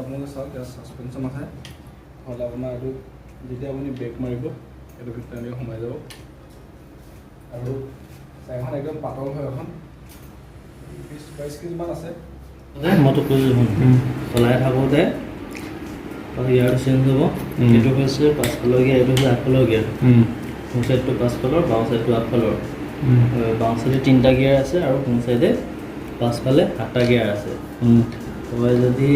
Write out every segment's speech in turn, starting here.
আপোনালোকে চাওক ইয়াত ছাছপেনশ্যন আছে নহ'লে আপোনাৰ এইটো যেতিয়া আপুনি ব্ৰেক মাৰিব এইটো ভিতৰত এনেকৈ সোমাই যাব আৰু চাইখন একদম পাতল হয় এখন 20-22 কেজিমান আছে মইতো কৈছোঁ চলাই থাকোঁতে ইয়াৰটো চেঞ্জ হ'ব এইটো হৈছে পাছফালৰ গিয়াৰ এইটো হৈছে আগফালৰ গিয়াৰ সোঁ চাইডটো পাছফালৰ বাওঁ চাইডটো আগফালৰ বাওঁ চাইডে 3টা গিয়াৰ আছে আৰু সোঁ চাইডে পাছফালে 7টা গিয়াৰ আছে তই যদি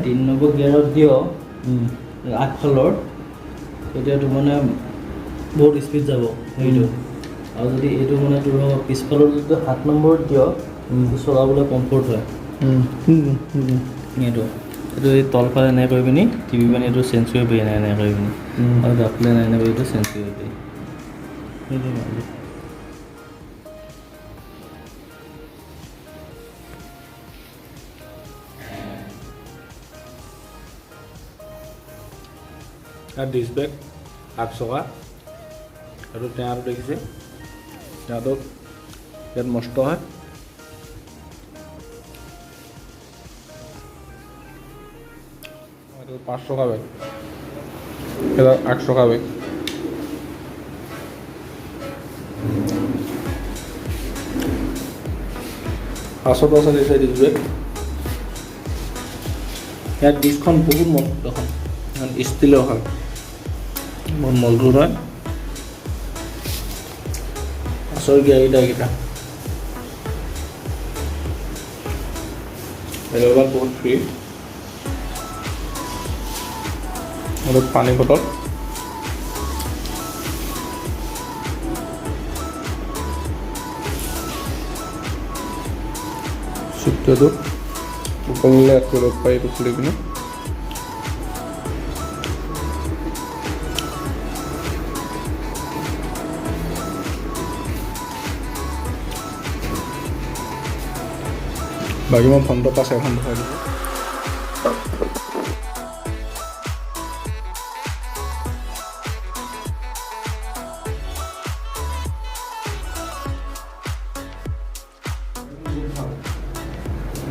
3 নম্বৰ গিয়াৰত দিয় আগফালৰ তেতিয়াতো মানে বহুত স্পীড যাব সেইটো আৰু যদি এইটো মানে তোৰ পিছফালৰ যদি 7 নম্বৰত দিয় চলাবলৈ কমফৰ্ট হয় এইটো এই তলফালে এনেকৈ কৰি পিনি টিভি পানী এইটো চেঞ্জ কৰিব পাৰি এনেকৈ কৰি পিনি আৰু বাফলে এনেকৈ কৰি এইটো চেঞ্জ কৰিব পাৰি ইয়াত ডিছ ব্ৰেক 8 চকা আৰু টেঙাটো দেখিছে টেঙাটো ইয়াত মস্ত হয় এইটো 5 চকা বেগ এটা 8 চকা বেগ পাছত আছে দিছে ডিছ ব্ৰেক ইয়াত ডিছখন বহুত মস্ত হয় ষ্টিলৰ হয় বহুত মজবুত হয় পাছৰ গিয়াৰকেইটা এলবাৰ বহুত ফ্ৰী অলপ পানী বটল চিটটো ওপৰলৈ ইয়াত কৰিব পাৰি এইটো খুলি কিনে বাকী মই ফ্ৰণ্টৰ পাছ এখন দেখাই দিছোঁ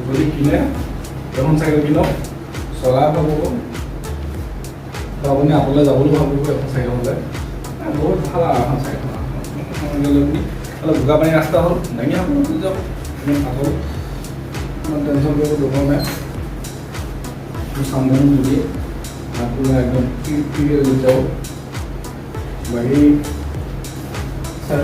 যদি কিনে এখন চাইকেল কিনক চলাই ভাবিব আপুনি আগলৈ যাবলৈ ভাবিব এখন চাইকেল হ'লে বহুত ভাল আৰু এখন চাইকেল অলপ বোকা পানী ৰাস্তা হ'ল দাঙি আপুনি যাওক আগত ইমান টেনশ্যন কৰিব দৰকাৰ নাই সামনে নিদিয়ে আপোনাৰ একদম ক্লিয়াৰ হৈ যাব বাকী চাই